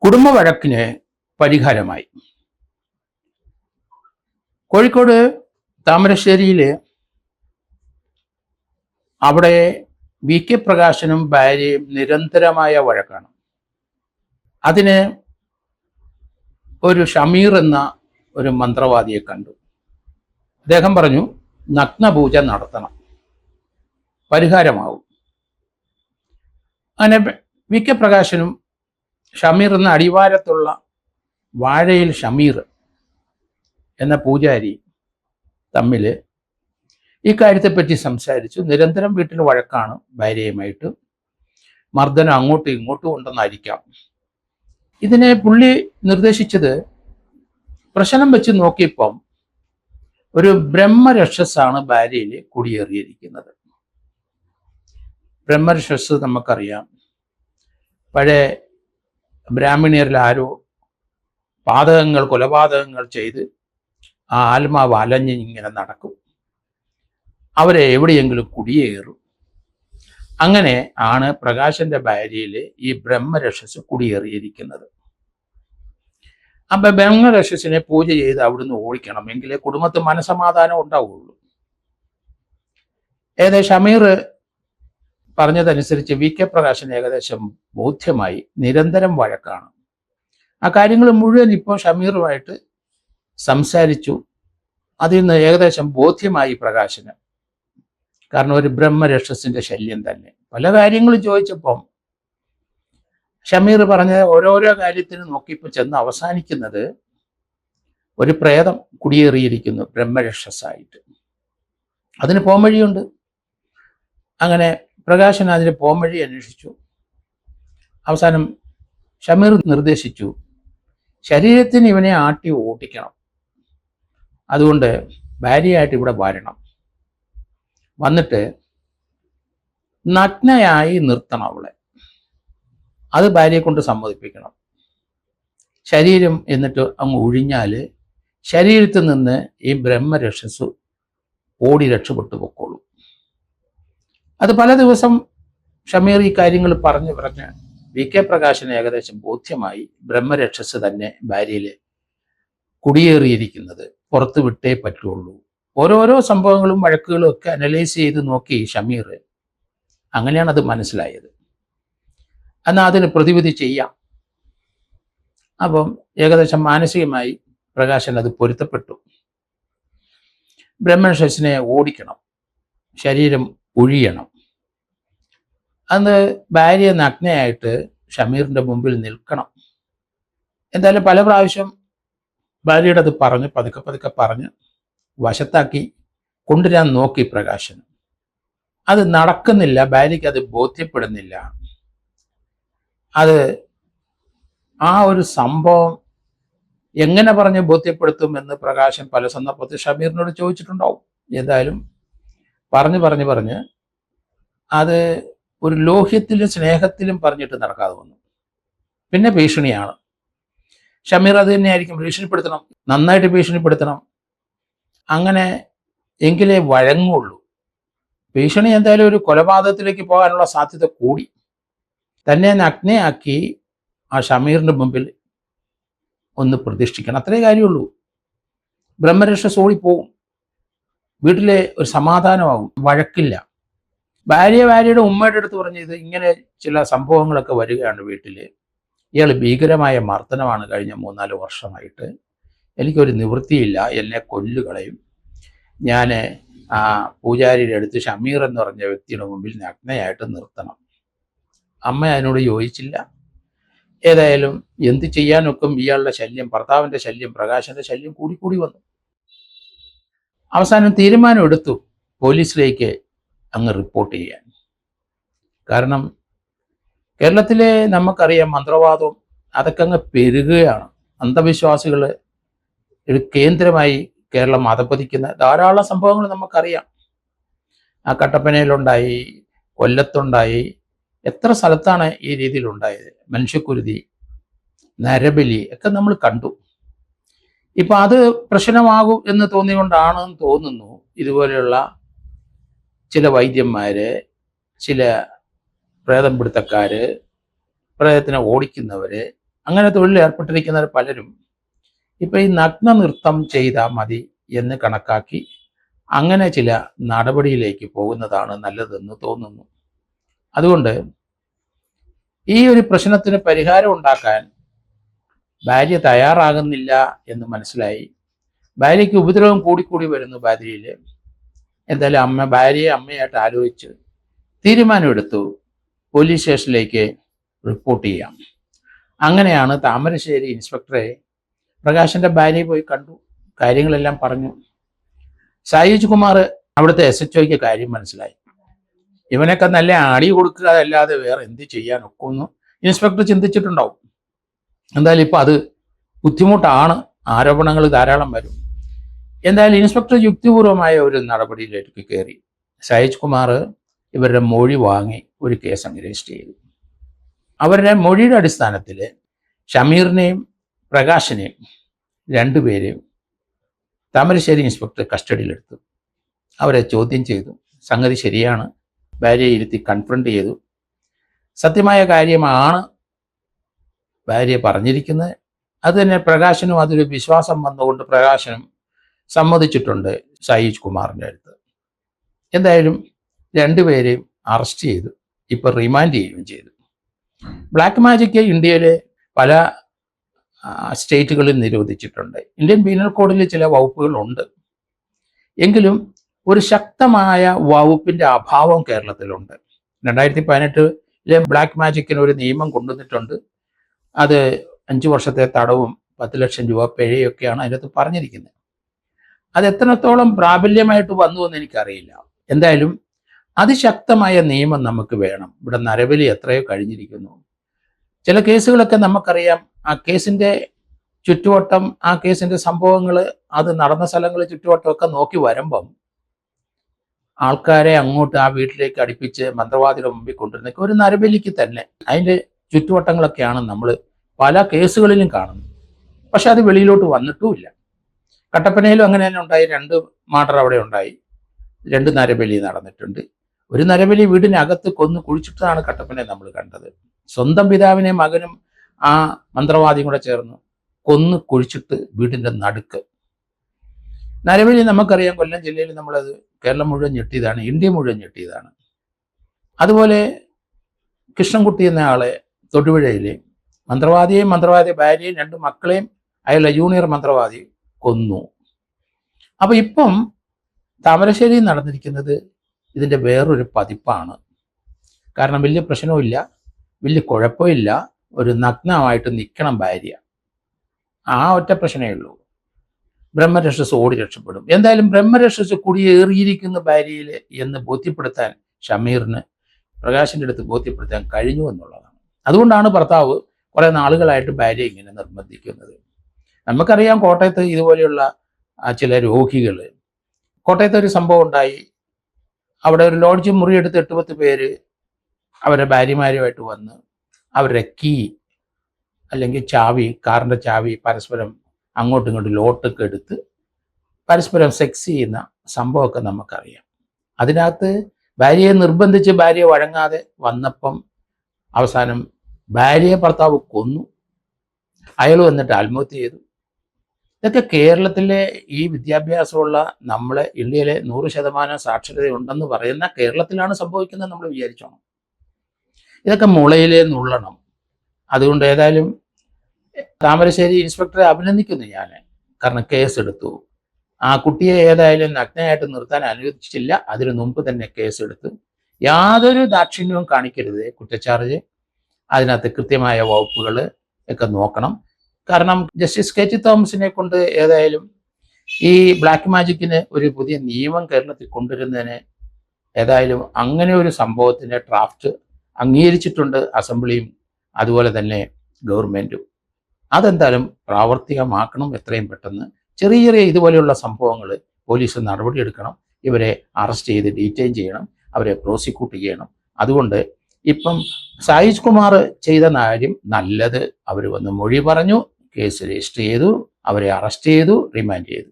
കുടുംബ വഴക്കിന് പരിഹാരമായി. കോഴിക്കോട് താമരശ്ശേരിയിൽ അവിടെ വി കെ പ്രകാശനും ഭാര്യയും നിരന്തരമായ വഴക്കാണ്. അതിന് ഒരു ഷമീർ എന്ന ഒരു മന്ത്രവാദിയെ കണ്ടു. അദ്ദേഹം പറഞ്ഞു, നഗ്നപൂജ നടത്തണം, പരിഹാരമാവും. അങ്ങനെ വി കെ പ്രകാശനും ഷമീർ എന്ന അടിവാരത്തുള്ള വാഴയിൽ ഷമീർ എന്ന പൂജാരി തമ്മിൽ ഈ കാര്യത്തെപ്പറ്റി സംസാരിച്ചു. നിരന്തരം വീട്ടിൽ വഴക്കാണ് ഭാര്യയുമായിട്ട്, മർദ്ദനം അങ്ങോട്ടും ഇങ്ങോട്ടും ഉണ്ടെന്നായിരിക്കാം. ഇതിനെ പുള്ളി നിർദ്ദേശിച്ചത്, പ്രശ്നം വെച്ച് നോക്കിയപ്പം ഒരു ബ്രഹ്മരക്ഷസാണ് ഭാര്യയിൽ കുടിയേറിയിരിക്കുന്നത്. ബ്രഹ്മരക്ഷസ് നമുക്കറിയാം, പഴയ ബ്രാഹ്മണിയരിൽ ആരോ കൊലപാതകങ്ങൾ ചെയ്ത് ആ ആത്മാവ് അലഞ്ഞ് ഇങ്ങനെ നടക്കും, അവരെ എവിടെയെങ്കിലും കുടിയേറും. അങ്ങനെ ആണ് പ്രകാശന്റെ ഭാര്യയിൽ ഈ ബ്രഹ്മരക്ഷസ് കുടിയേറിയിരിക്കുന്നത്. അപ്പൊ ബ്രഹ്മരക്ഷസിനെ പൂജ ചെയ്ത് അവിടുന്ന് ഓടിക്കണം, എങ്കിലേ കുടുംബത്തിൽ മനസമാധാനം ഉണ്ടാവുള്ളൂ. ഏകദേശം ഷമീർ പറഞ്ഞതനുസരിച്ച് വി കെ പ്രകാശന് ഏകദേശം ബോധ്യമായി. നിരന്തരം വഴക്കാണ്. ആ കാര്യങ്ങൾ മുഴുവൻ ഇപ്പോൾ ഷമീറുമായിട്ട് സംസാരിച്ചു. അതിൽ നിന്ന് ഏകദേശം ബോധ്യമായി പ്രകാശന്. കാരണം ഒരു ബ്രഹ്മരക്ഷസിന്റെ ശല്യം തന്നെ. പല കാര്യങ്ങളും ചോദിച്ചപ്പം ഷമീർ പറഞ്ഞ ഓരോരോ കാര്യത്തിന് നോക്കിയപ്പോൾ ചെന്ന് അവസാനിക്കുന്നത് ഒരു പ്രേതം കുടിയേറിയിരിക്കുന്നു ബ്രഹ്മരക്ഷസായിട്ട്. അതിന് പോംവഴിയുണ്ട്. അങ്ങനെ പ്രകാശൻ അതിന് പോംവഴി അന്വേഷിച്ചു. അവസാനം ഷമീർ നിർദ്ദേശിച്ചു, ശരീരത്തിന് ഇവനെ ആട്ടി ഓട്ടിക്കണം, അതുകൊണ്ട് ഭാര്യയായിട്ട് ഇവിടെ വരണം, വന്നിട്ട് നഗ്നയായി നിർത്തണം അവളെ, അത് ഭാര്യയെ കൊണ്ട് സമ്മതിപ്പിക്കണം. ശരീരം എന്നിട്ട് അങ്ങ് ഒഴിഞ്ഞാൽ ശരീരത്തിൽ നിന്ന് ഈ ബ്രഹ്മരക്ഷസ് ഓടി രക്ഷപ്പെട്ടു പൊക്കോളൂ. അത് പല ദിവസം ഷമീർ ഈ കാര്യങ്ങൾ പറഞ്ഞ് വി കെ പ്രകാശന് ഏകദേശം ബോധ്യമായി. ബ്രഹ്മരക്ഷസ് തന്നെ ഭാര്യയിൽ കുടിയേറിയിരിക്കുന്നത്, പുറത്ത് വിട്ടേ പറ്റുള്ളൂ. ഓരോരോ സംഭവങ്ങളും വഴക്കുകളും ഒക്കെ അനലൈസ് ചെയ്ത് നോക്കി ഷമീർ. അങ്ങനെയാണ് അത് മനസ്സിലായത്. എന്നാൽ അതിന് പ്രതിവിധി ചെയ്യാം. അപ്പം ഏകദേശം മാനസികമായി പ്രകാശൻ അത് പൊരുത്തപ്പെട്ടു. ബ്രഹ്മരക്ഷസിനെ ഓടിക്കണം, ശരീരം ഒഴിയണം. അന്ന് ഭാര്യ നഗ്നയായിട്ട് ഷമീറിന്റെ മുമ്പിൽ നിൽക്കണം. എന്തായാലും പല പ്രാവശ്യം ഭാര്യയുടെ അത് പറഞ്ഞ് പതുക്കെ പറഞ്ഞ് വശത്താക്കി കൊണ്ടുവരാൻ നോക്കി പ്രകാശൻ. അത് നടക്കുന്നില്ല, ഭാര്യയ്ക്ക് അത് ബോധ്യപ്പെടുന്നില്ല. അത് ആ ഒരു സംഭവം എങ്ങനെ പറഞ്ഞ് ബോധ്യപ്പെടുത്തുമെന്ന് പ്രകാശൻ പല സന്ദർഭത്തിൽ ഷമീറിനോട് ചോദിച്ചിട്ടുണ്ടാവും. ഏതായാലും പറഞ്ഞ് അത് ഒരു ലോഹ്യത്തിലും സ്നേഹത്തിലും പറഞ്ഞിട്ട് നടക്കാതെ വന്നു. പിന്നെ ഭീഷണിയാണ്. ഷമീർ അത് തന്നെയായിരിക്കും, ഭീഷണിപ്പെടുത്തണം, നന്നായിട്ട് ഭീഷണിപ്പെടുത്തണം. അങ്ങനെ എങ്കിലേ വഴങ്ങുള്ളൂ. ഭീഷണി എന്തായാലും ഒരു കൊലപാതകത്തിലേക്ക് പോകാനുള്ള സാധ്യത കൂടി. തന്നെ നഗ്നയാക്കി ആ ഷമീറിന്റെ മുമ്പിൽ ഒന്ന് പ്രതിഷ്ഠിക്കണം, അത്രേ കാര്യമുള്ളൂ. ബ്രഹ്മരക്ഷസ് ഓടിപ്പോവും, വീട്ടിലെ ഒരു സമാധാനമാവും, വഴക്കില്ല. ഭാര്യയുടെ ഉമ്മയുടെ അടുത്ത് പറഞ്ഞത്, ഇങ്ങനെ ചില സംഭവങ്ങളൊക്കെ വരികയാണ് വീട്ടിൽ, ഇയാൾ ഭീകരമായ മർദ്ദനമാണ് കഴിഞ്ഞ 3-4 വർഷമായിട്ട്, എനിക്കൊരു നിവൃത്തിയില്ല, എന്നെ കൊല്ലുകളയും, ഞാൻ ആ പൂജാരിയുടെ അടുത്ത് ഷമീർ എന്ന് പറഞ്ഞ വ്യക്തിയുടെ മുമ്പിൽ നഗ്നയായിട്ട് നിർത്തണം. അമ്മ അതിനോട് യോജിച്ചില്ല. ഏതായാലും എന്ത് ചെയ്യാനൊക്കും, ഇയാളുടെ ശല്യം, ഭർത്താവിൻ്റെ ശല്യം, പ്രകാശന്റെ ശല്യം കൂടി വന്നു. അവസാനം തീരുമാനം എടുത്തു പോലീസിലേക്ക് അങ്ങ് റിപ്പോർട്ട് ചെയ്യാൻ. കാരണം കേരളത്തിലെ നമുക്കറിയാം, മന്ത്രവാദവും അതൊക്കെ അങ്ങ് പെരുകുകയാണ്. അന്ധവിശ്വാസികൾ ഒരു കേന്ദ്രമായി കേരളം അധപ്പതിക്കുന്ന ധാരാളം സംഭവങ്ങൾ നമുക്കറിയാം. ആ കട്ടപ്പനയിലുണ്ടായി, കൊല്ലത്തുണ്ടായി, എത്ര സ്ഥലത്താണ് ഈ രീതിയിൽ ഉണ്ടായത്. മനുഷ്യക്കുരുതി, നരബലി ഒക്കെ നമ്മൾ കണ്ടു. ഇപ്പൊ അത് പ്രശ്നമാകും എന്ന് തോന്നിക്കൊണ്ടാണെന്ന് തോന്നുന്നു ഇതുപോലെയുള്ള ചില വൈദ്യന്മാര്, ചില പ്രേതം പിടുത്തക്കാര്, പ്രേതത്തിനെ ഓടിക്കുന്നവര് അങ്ങനെ തൊഴിലിൽ ഏർപ്പെട്ടിരിക്കുന്നവർ പലരും ഇപ്പം ഈ നഗ്ന നൃത്തം ചെയ്താൽ മതി എന്ന് കണക്കാക്കി അങ്ങനെ ചില നടപടിയിലേക്ക് പോകുന്നതാണ് നല്ലതെന്ന് തോന്നുന്നു. അതുകൊണ്ട് ഈ ഒരു പ്രശ്നത്തിന് പരിഹാരം ഉണ്ടാക്കാൻ ഭാര്യ തയ്യാറാകുന്നില്ല എന്ന് മനസ്സിലായി. ഭാര്യയ്ക്ക് ഉപദ്രവം കൂടിക്കൂടി വരുന്നു ഭാര്യയിൽ. എന്തായാലും ഭാര്യയെ അമ്മയായിട്ട് ആലോചിച്ച് തീരുമാനമെടുത്തു പോലീസ് സ്റ്റേഷനിലേക്ക് റിപ്പോർട്ട് ചെയ്യാം. അങ്ങനെയാണ് താമരശ്ശേരി ഇൻസ്പെക്ടറെ പ്രകാശിന്റെ ഭാര്യയെ പോയി കണ്ടു, കാര്യങ്ങളെല്ലാം പറഞ്ഞു. സായിജ് കുമാർ അവിടുത്തെ SHOയ്ക്ക് കാര്യം മനസ്സിലായി. ഇവനൊക്കെ നല്ല അടി കൊടുക്കുക അല്ലാതെ വേറെ എന്ത് ചെയ്യാൻ ഒക്കുന്നു ഇൻസ്പെക്ടർ ചിന്തിച്ചിട്ടുണ്ടാവും. എന്തായാലും ഇപ്പം അത് ബുദ്ധിമുട്ടാണ്, ആരോപണങ്ങൾ ധാരാളം വരും. എന്തായാലും ഇൻസ്പെക്ടർ യുക്തിപൂർവമായ ഒരു നടപടിയിലേക്ക് കയറി. സായിജ് കുമാർ ഇവരുടെ മൊഴി വാങ്ങി ഒരു കേസ് അങ്ങ് രജിസ്റ്റർ ചെയ്തു. അവരുടെ മൊഴിയുടെ അടിസ്ഥാനത്തിൽ ഷമീറിനെയും പ്രകാശിനെയും രണ്ടുപേരെയും താമരശ്ശേരി ഇൻസ്പെക്ടർ കസ്റ്റഡിയിലെടുത്തു. അവരെ ചോദ്യം ചെയ്തു. സംഗതി ശരിയാണ്, ഭാര്യയെ ഇരുത്തി കൺഫ്രണ്ട് ചെയ്തു. സത്യമായ കാര്യമാണ് ഭാര്യ പറഞ്ഞിരിക്കുന്നത്. അത് തന്നെ പ്രകാശനും അതൊരു വിശ്വാസം വന്നുകൊണ്ട് പ്രകാശനും സമ്മതിച്ചിട്ടുണ്ട് സായിജ് കുമാറിൻ്റെ അടുത്ത്. എന്തായാലും രണ്ടുപേരെയും അറസ്റ്റ് ചെയ്തു, ഇപ്പം റിമാൻഡ് ചെയ്യുകയും ചെയ്തു. ബ്ലാക്ക് മാജിക് ഇന്ത്യയിലെ പല സ്റ്റേറ്റുകളിൽ നിരോധിച്ചിട്ടുണ്ട്. ഇന്ത്യൻ പീനൽ കോഡിൽ ചില വകുപ്പുകളുണ്ട്, എങ്കിലും ഒരു ശക്തമായ വകുപ്പിൻ്റെ അഭാവം കേരളത്തിലുണ്ട്. 2018 ബ്ലാക്ക് മാജിക്കിന് ഒരു നിയമം കൊണ്ടുവന്നിട്ടുണ്ട്. അത് 5 വർഷത്തെ തടവും 10 ലക്ഷം രൂപ പിഴയൊക്കെയാണ് അതിനകത്ത് പറഞ്ഞിരിക്കുന്നത്. അത് എത്രത്തോളം പ്രാബല്യമായിട്ട് വന്നു എന്ന് എനിക്കറിയില്ല. എന്തായാലും അതിശക്തമായ നിയമം നമുക്ക് വേണം. ഇവിടെ നരബലി എത്രയോ കഴിഞ്ഞിരിക്കുന്നു. ചില കേസുകളൊക്കെ നമുക്കറിയാം. ആ കേസിൻ്റെ ചുറ്റുവട്ടം, ആ കേസിൻ്റെ സംഭവങ്ങൾ, അത് നടന്ന സ്ഥലങ്ങൾ ചുറ്റുവട്ടമൊക്കെ നോക്കി വരുമ്പം ആൾക്കാരെ അങ്ങോട്ട് ആ വീട്ടിലേക്ക് അടുപ്പിച്ച് മന്ത്രവാദിയുടെ മുമ്പിൽ കൊണ്ടുവരുന്ന ഒരു നരബലിക്ക് തന്നെ അതിൻ്റെ ചുറ്റുവട്ടങ്ങളൊക്കെയാണ് നമ്മൾ പല കേസുകളിലും കാണുന്നത്. പക്ഷെ അത് വെളിയിലോട്ട് വന്നിട്ടുമില്ല. കട്ടപ്പനയിലും അങ്ങനെ തന്നെ ഉണ്ടായി. 2 മർഡർ അവിടെ ഉണ്ടായി, 2 നരബലി നടന്നിട്ടുണ്ട്. ഒരു നരബലി വീടിനകത്ത് കൊന്ന് കുഴിച്ചിട്ടതാണ് കട്ടപ്പനയെ നമ്മൾ കണ്ടത്. സ്വന്തം പിതാവിനെ മകനും ആ മന്ത്രവാദിയും കൂടെ ചേർന്ന് കൊന്ന് കുഴിച്ചിട്ട് വീടിൻ്റെ നടുക്ക്. നരബലി നമുക്കറിയാം, കൊല്ലം ജില്ലയിൽ നമ്മളത് കേരളം മുഴുവൻ ഞെട്ടിയതാണ്, ഇന്ത്യ മുഴുവൻ ഞെട്ടിയതാണ്. അതുപോലെ കൃഷ്ണൻകുട്ടി എന്ന ആളെ തൊടുപുഴയിൽ മന്ത്രവാദിയെയും മന്ത്രവാദിയെ ഭാര്യയും 2 മക്കളെയും അയാളുടെ ജൂനിയർ മന്ത്രവാദി കൊന്നു. അപ്പൊ ഇപ്പം താമരശ്ശേരി നടന്നിരിക്കുന്നത് ഇതിൻ്റെ വേറൊരു പതിപ്പാണ്. കാരണം വലിയ പ്രശ്നവുമില്ല, വലിയ കുഴപ്പമില്ല, ഒരു നഗ്നമായിട്ട് നിൽക്കണം ഭാര്യ, ആ ഒറ്റ പ്രശ്നമേ ഉള്ളൂ. ബ്രഹ്മരക്ഷസ് ഓടി രക്ഷപ്പെടും. എന്തായാലും ബ്രഹ്മരക്ഷസ് കുടിയേറിയിരിക്കുന്ന ഭാര്യയിൽ എന്ന് ബോധ്യപ്പെടുത്താൻ ഷമീറിന് പ്രകാശിൻ്റെ അടുത്ത് ബോധ്യപ്പെടുത്താൻ കഴിഞ്ഞു എന്നുള്ളതാണ്. അതുകൊണ്ടാണ് ഭർത്താവ് കുറേ നാളുകളായിട്ട് ഭാര്യ ഇങ്ങനെ നിർബന്ധിക്കുന്നത്. നമുക്കറിയാം കോട്ടയത്ത് ഇതുപോലെയുള്ള ചില രോഗികൾ, കോട്ടയത്ത് ഒരു സംഭവം ഉണ്ടായി. അവിടെ ഒരു ലോഡ്ജ് മുറിയെടുത്ത് 8-10 പേര് അവരുടെ ഭാര്യമാരുമായിട്ട് വന്ന് അവരുടെ കീ അല്ലെങ്കിൽ ചാവി, കാറിൻ്റെ ചാവി പരസ്പരം അങ്ങോട്ടും ഇങ്ങോട്ടും ലോട്ടൊക്കെ എടുത്ത് പരസ്പരം സെക്സ് ചെയ്യുന്ന സംഭവമൊക്കെ നമുക്കറിയാം. അതിനകത്ത് ഭാര്യയെ നിർബന്ധിച്ച് ഭാര്യ വഴങ്ങാതെ വന്നപ്പം അവസാനം ഭാര്യയെ ഭർത്താവ് കൊന്നു, അയാൾ വന്നിട്ട് ആത്മഹത്യ ചെയ്തു. ഇതൊക്കെ കേരളത്തിലെ ഈ വിദ്യാഭ്യാസമുള്ള നമ്മളെ ഇന്ത്യയിലെ 100% സാക്ഷരതയുണ്ടെന്ന് പറയുന്ന കേരളത്തിലാണ് സംഭവിക്കുന്നത് നമ്മൾ വിചാരിച്ചോണം. ഇതൊക്കെ മുളയിലേ നുള്ളണം. അതുകൊണ്ട് ഏതായാലും താമരശ്ശേരി ഇൻസ്പെക്ടറെ അഭിനന്ദിക്കുന്നു ഞാൻ. കാരണം കേസെടുത്തു. ആ കുട്ടിയെ ഏതായാലും നഗ്നയായിട്ട് നിർത്താൻ അനുവദിച്ചില്ല. അതിനു മുമ്പ് തന്നെ കേസെടുത്തു. യാതൊരു ദാക്ഷിണ്യവും കാണിക്കരുത്. കുറ്റച്ചാർജ് അതിനകത്ത് കൃത്യമായ വകുപ്പുകൾ ഒക്കെ നോക്കണം. കാരണം ജസ്റ്റിസ് KT തോമസിനെ കൊണ്ട് ഏതായാലും ഈ ബ്ലാക്ക് മാജിക്കിന് ഒരു പുതിയ നിയമം കേരളത്തിൽ കൊണ്ടുവരുന്നതിന് ഏതായാലും അങ്ങനെ ഒരു സംഭവത്തിൻ്റെ ഡ്രാഫ്റ്റ് അംഗീകരിച്ചിട്ടുണ്ട് അസംബ്ലിയും അതുപോലെ തന്നെ ഗവൺമെൻറ്റും. അതെന്തായാലും പ്രാവർത്തികമാക്കണം എത്രയും പെട്ടെന്ന്. ചെറിയ ചെറിയ ഇതുപോലെയുള്ള സംഭവങ്ങൾ പോലീസ് നടപടിയെടുക്കണം. ഇവരെ അറസ്റ്റ് ചെയ്ത് ഡീറ്റെയിൻ ചെയ്യണം, അവരെ പ്രോസിക്യൂട്ട് ചെയ്യണം. അതുകൊണ്ട് ഇപ്പം സായിജ് കുമാർ ചെയ്ത കാര്യം നല്ലത്. അവർ വന്ന് മൊഴി പറഞ്ഞു, കേസ് രജിസ്റ്റർ ചെയ്തു, അവരെ അറസ്റ്റ് ചെയ്തു, റിമാൻഡ് ചെയ്തു.